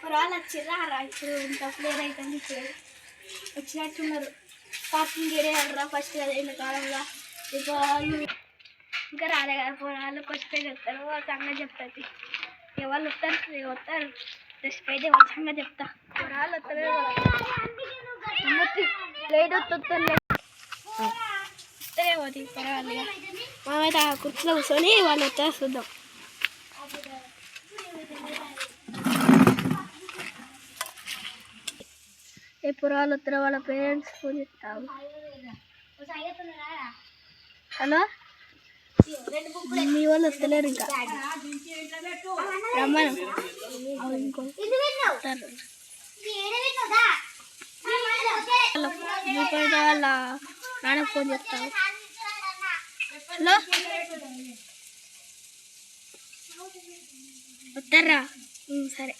వాళ్ళు వచ్చిర్రా ఇప్పుడు ఇంత ప్లేర్ అవుతుంది ఇప్పుడు వచ్చినట్టున్నారు పార్కింగ్ ఏరియా ఫస్ట్ కదా ఎండాకాలంలో ఇప్పుడు వాళ్ళు ఇంకా రాలే కదా పొలాలకు వస్తే చెప్తారు వాళ్ళ సంగతి చెప్తుంది ఎవరు వస్తారు రెస్ట్ అయితే వాళ్ళ సంగతి చెప్తా పొలాలు వస్తారు లేట్ వస్తారేమో పర్వాలేదు మేమైతే ఆ కుర్చీలో కూర్చొని వాళ్ళు వస్తారు చూద్దాం ఎప్పుడు వాళ్ళు వస్తారు వాళ్ళ పేరెంట్స్ ఫోన్ చేస్తావు హలో మీ వాళ్ళు వస్తలేరు ఇంకా రమ్మను వాళ్ళ నాన్నకు ఫోన్ చేస్తావు హలో వస్తారా సరే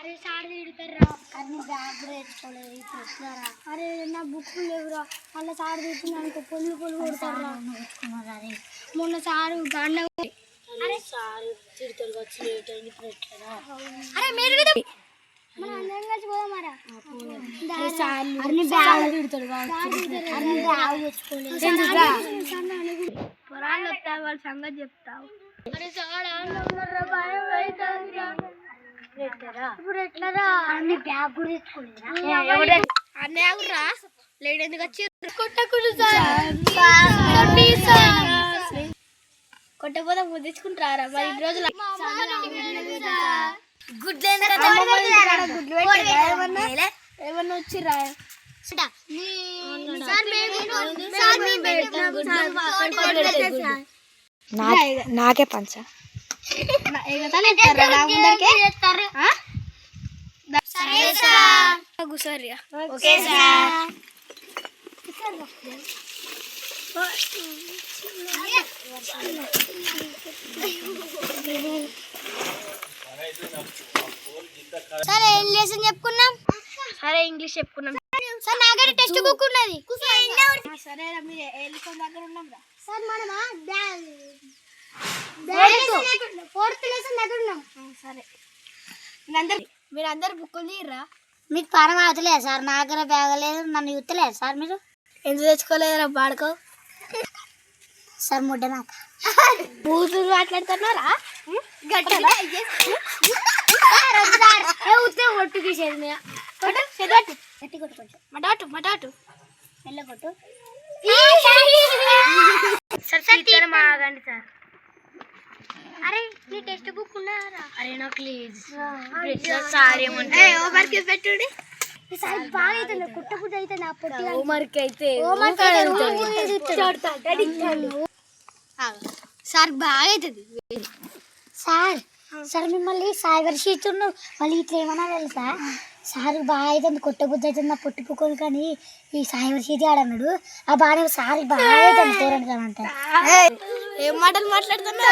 అరే సార్ తిడతారా అన్ని బ్యాగ్ కూడా తెచ్చుకోలేదు ఇప్పుడు వస్తున్నారా అరే నా బుక్కులు లేవురా మళ్ళీ సార్ తెచ్చింది అనుకో పొల్లు కొడతారా అరే మొన్న సారు గండ అరే సార్ తిడతారు వచ్చి లేట్ అయింది ఇప్పుడు ఎట్లా అరే మీరు కదా మనం అందరం కలిసి పోదామారా పొరాలు వస్తావు వాళ్ళ సంగతి చెప్తావు అరే సార్ భయం అవుతుందిరా ఇప్పుడు ఎట్లరా అన్ని బ్యాగ్ కూడా తెచ్చుకోలేదా అన్నయ్యరా లేట్ ఎందుకు వచ్చి కొట్టపోతే ముద్దించుకుంటారా మరి ఈ రోజులు ఏమన్నా వచ్చిరా నాకే పంచ సరే ఏం లెసన్ చెప్పుకున్నాం సరే ఇంగ్లీష్ చెప్పుకున్నాం సార్ నాగరి టెక్స్ట్ బుక్ ఉన్నది సరే మీరు ఎల్లుకొని దగ్గర ఉన్నాం రా సార్ మనమా ఫోర్త్ లెసన్ దగ్గర ఉన్నాం సరే మీరు అందరు బుక్కులు తీయరా మీకు పరం అవుతలేదు సార్ నా దగ్గర బ్యాగ్ లేదు నన్ను చూస్తలేదు సార్ మీరు ఎందుకు తెచ్చుకోలేదురా బాడుకో సార్ ముడ్డ నాకు బూతులు మాట్లాడుతున్నారా ఒట్టు తీసేది మీద గట్టి కొట్టు కొంచెం మటాటు మటాటు మెల్ల కొట్టు సార్ మాగండి సార్ అరే నీ టెక్స్ట్ బుక్ ఉన్నారా అరే నా ప్లీజ్ సార్ ఏమంటే హోంవర్క్ పెట్టుడి సార్ బాగా అవుతుంది కుట్టబుద్ధి అవుతుంది అప్పుడు హోంవర్క్ అయితే సార్ బాగా అవుతుంది సార్ సార్ మిమ్మల్ని సాగర్ షీట్ను మళ్ళీ ఇట్లా ఏమన్నా తెలుసా సార్ బాగా అవుతుంది కొట్టబుద్ధి అవుతుంది నా పుట్టుకుని కానీ ఈ సాగర్ షీట్ ఆడన్నాడు ఆ బాగా సార్ బాగా అవుతుంది చూడండి కానీ అంటారు ఏం మాటలు మాట్లాడుతున్నా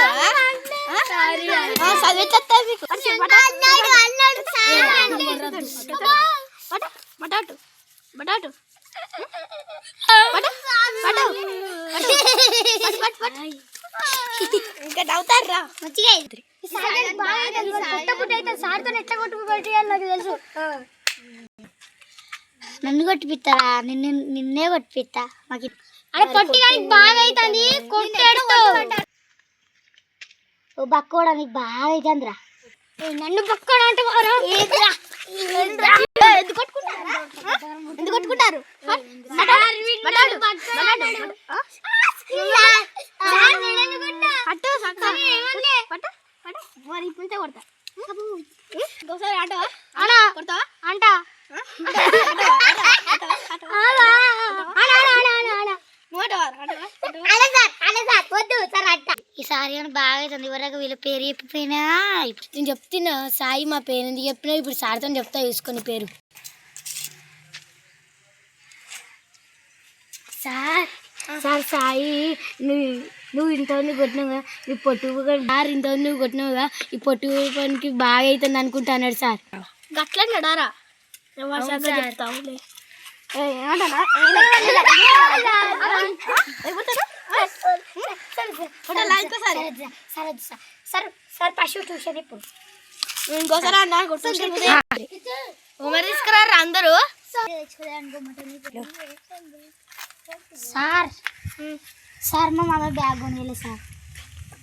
బటాటు బటాటు ఇంకా నవ్వుతారా మంచిగా సార్తో ఎట్లా కొట్టుకుపెట్టాలి నాకు తెలుసు నన్ను కొట్టిపిస్తారా నిన్నే కొట్టిపిస్తా మాకు అరే పట్టి కానీ బాగా అవుతుంది కొట్టాడు ఓ బక్కోడా నీకు బాగా అవుతుందిరా నన్ను బక్కోడా అంటే ఎందుకు కొట్టుకుంటారు ఈసారి బాగా అవుతుంది ఎవరికి వీళ్ళ పేరు చెప్పిపోయినా నేను చెప్తున్నా సాయి మా పేరు ఎందుకు చెప్పినా ఇప్పుడు సార్తో చెప్తా చూసుకొని పేరు సార్ సార్ సాయి నువ్వు ఇంతమంది కొట్టినావుగా నీ పొట్టు సార్ ఇంతమంది నువ్వు కొట్టినావుగా ఈ పొట్టు పనికి బాగా అవుతుంది అనుకుంటున్నాడు సార్ గట్లా నడారా చెప్తావులే సార్ పశువు ట్యూషన్ ఇప్పుడు ఇంకోసారి అన్న హోంవర్క్ తీసుకురారు అందరూ. సార్ సార్ మా మామ బ్యాగ్ కొనిలే సార్.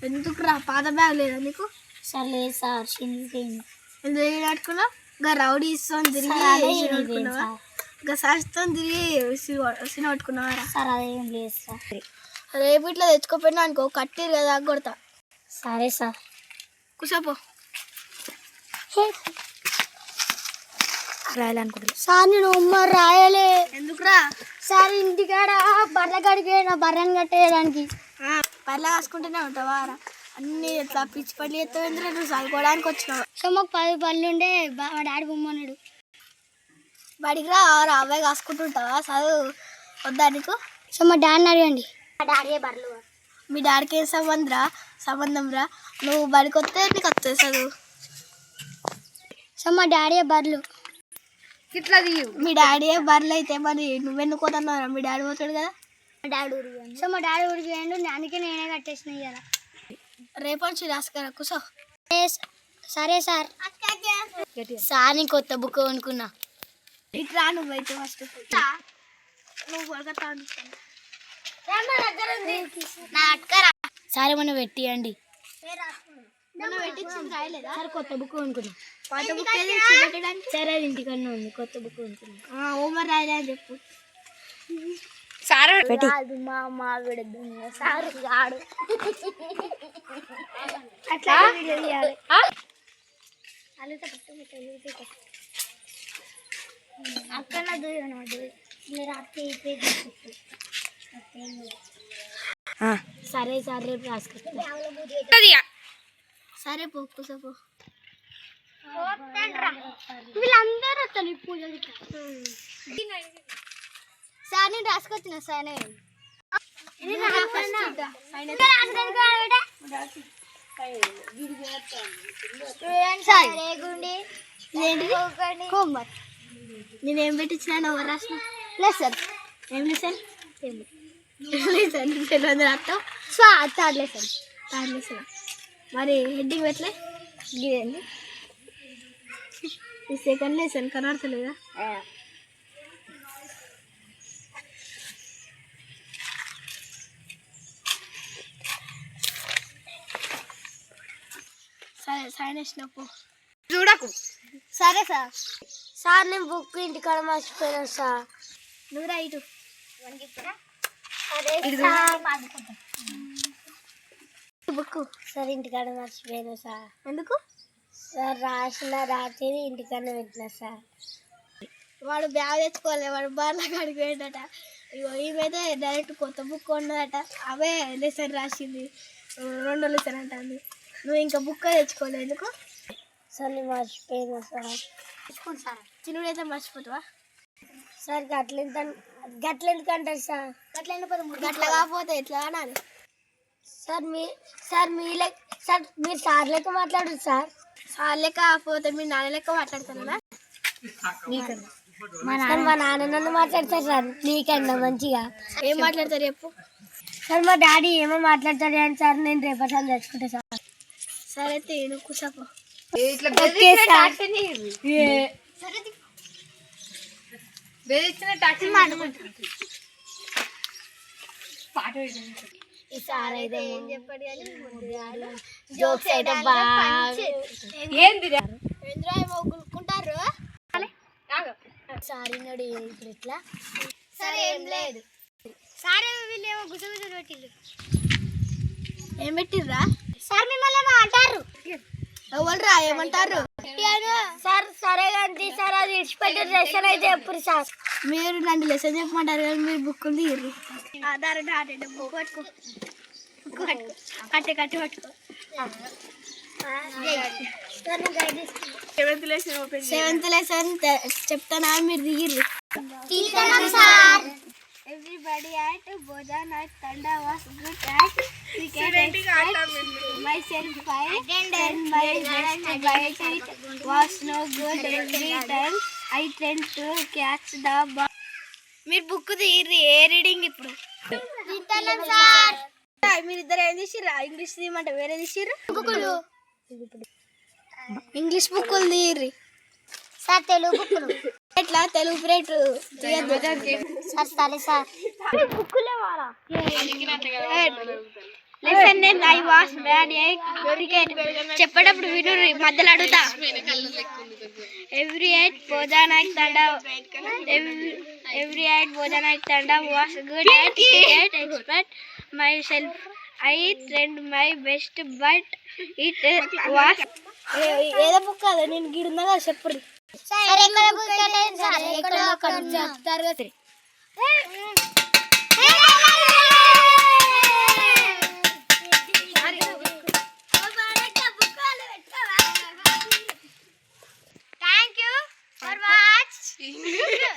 ఎందుకు రా, పాత బ్యాగ్ లేదా నీకు? సార్ లేదు సార్, చినిగిపోయింది. ఎందుకు ఆడుకున్నా? ఇంకా రౌడీ ఇస్తాను తిరిగి ఇంకా సార్తో తిరిగి సినిమా పట్టుకున్నావారా? సార్ అదేం లేదు సార్. రేపు ఇట్లా తెచ్చుకోపోయినా అనుకో, కట్టిరు కదా కొడతా. సరే సార్, కూర్చోపో. రాయాలనుకుంటున్నా సార్. నేను హోంవర్క్ రాయలే. ఎందుకురా? సార్ ఇంటికాడ బర్రె కాడికి బర్రెని కట్టేయడానికి. బర్రె కాసుకుంటూనే ఉంటావా? అన్ని ఇట్లా పిచ్చి పళ్ళు ఎత్తావు. ఎందుకు నువ్వు చదువుకోవడానికి వచ్చినావు? సో మాకు 10 పళ్ళు ఉండే మా డాడీ బొమ్మన్నాడు. బడికి రా, అబ్బాయి కాసుకుంటుంటావా? చదువు వద్దా నీకు? సో మా డాడీని అడగండి. మా డాడీ బర్రెలు. మీ డాడీకి ఏం సంబంధం రా? నువ్వు బడికి వస్తే నీకు వస్తుంది చదువు. సో మా డాడీ బర్రెలు. ఇట్లా మీ డాడీ బర్రెలు అయితే మరి నువ్వెందుకు పోతున్నావురా? మీ డాడీ పోతాడు కదా. మా డాడీ ఊరికి. సో మా డాడీ ఊరికి పోయిండు, అందుకే నేనే కట్టేసిన ఇవాళ. రేపటి రాసుకురా, కూర్చో. సరే సార్. సార్ నీ కొత్త బుక్ కొనుక్కున్నా. ఇట్లా నువ్వైతే ఫస్ట్ నువ్వు సరే మనం పెట్టియండి. సార్ కొత్త బుక్ కొనుక్కున్నా. కొత్త బుక్ సరే అది ఇంటికన్నా ఉంది. కొత్త బుక్ కొనుక్కున్నా. హోంవర్క్ రాయలే అని చెప్పు. సార్ మా మావిడ సార్ ఆడు అట్లా అక్కడ సరే సార్ రేపు రాసుకొస్తా. సరే పో, కూసపో. వీళ్ళందరూ వస్తాను పూజలు. సార్ నేను రాసుకొచ్చిన సార్. నేనేం పెట్టించిన ఎవరు రాసిన? లేదు సార్. ఏం లేదు సార్. తెలియదు రాస్తావు. Third lesson. మరి హెడ్డింగ్ పెట్టలే? గిదేండి ఈ సెకండ్ లెసన్ కనబడతలేదా? సరే సైన్ వేసినప్పు చూడకు. సరే సార్. సార్ నేను బుక్ ఇంటికాడ మర్చిపోయాను సార్. నువ్వు రైటు బుక్ సార్ ఇంటికాడ మర్చిపోయాను సార్. ఎందుకు సార్? రాత్రి ఇంటికాడ పెట్టినా సార్. వాడు బ్యాగ్ తెచ్చుకోవాలి, వాడు బార్ల కాడికి పోయిందట. ఇగో ఈమెతే డైరెక్ట్ కొత్త బుక్ ఉన్నదట. అవే లెసన్ రాసింది, 2 లెసన్ అంటుంది. నువ్వు ఇంకా బుక్ తెచ్చుకోలేదు ఎందుకు? సార్ నేను మర్చిపోయాను సార్. తెచ్చుకోండి సార్. చిన్నడైతే మర్చిపోతావా సార్? గట్ల ఎందుకంటారు సార్? గట్ల కాకపోతే ఎట్లా అనాలి సార్? మీరు సార్ లెక్క మాట్లాడదు సార్. సార్ లెక్క కాకపోతే మీరు నాన్న లెక్క మాట్లాడతారా? మా నాన్న నన్ను మాట్లాడతారు సార్ నీకన్నా మంచిగా. ఏం మాట్లాడతారు చెప్పు సార్? మా డాడీ ఏమో మాట్లాడతాడు అని సార్. నేను రేపటి తెచ్చుకుంటా సార్. సరే తేను కూర్చోపో. సార్ అయితే ఏం చెప్పాడు కానీ జోక్స్ అయితే గులుకుంటారు సార్. నడు ఇప్పుడు ఇట్లా సరే ఏం లేదు. సరే వీళ్ళేమో గుసగుసలు పెట్టిళ్ళు. ఏం పెట్టిర్రా సార్? మిమ్మల్ని ఏమో అంటారు. ఎవరురా ఏమంటారు సార్? సరే కానీ సార్ అది ఇచ్చిపెట్టి లెసన్ అయితే ఎప్పుడు సార్? మీరు నన్ను లెసన్ చెప్పమంటారు కానీ మీరు బుక్కులు తీయరు. ఆధార్ బుక్ పట్టుకో, బుక్ పట్టుకో, కట్టి పట్టుకో. 7th లెసన్ చెప్తానా? మీరు దిగిర్రు. Everybody at Bojan at Tanda was good at cricket. Myself I and my best bite it was no good. Every time I tend to catch the ball. మీరు book తీయర్రి. ఏ reading ఇప్పుడు? మీరు ఇద్దరు ఏం తీసిర్రా? English తీయమంటే వేరే తీసిర్రు. English బుక్కులు తీయర్రి sir. Telugu బుక్కులు ఎట్లా Telugu plate sir. సరే సార్. బుక్కులే వారా. Lesson name I was bad at cricket. చెప్పేటప్పుడు విను, మధ్యలో అడుగుతా. Every eight Bhojanayak Thanda was good at cricket. Expect myself. I tried my best, but it was ఏదో బుక్ కదా నేను గిడున్నా కదా చెప్పండి సార్. ఎక్కడ బుక్ సార్? ఎక్కడ తరగతి. Thank you for watching video.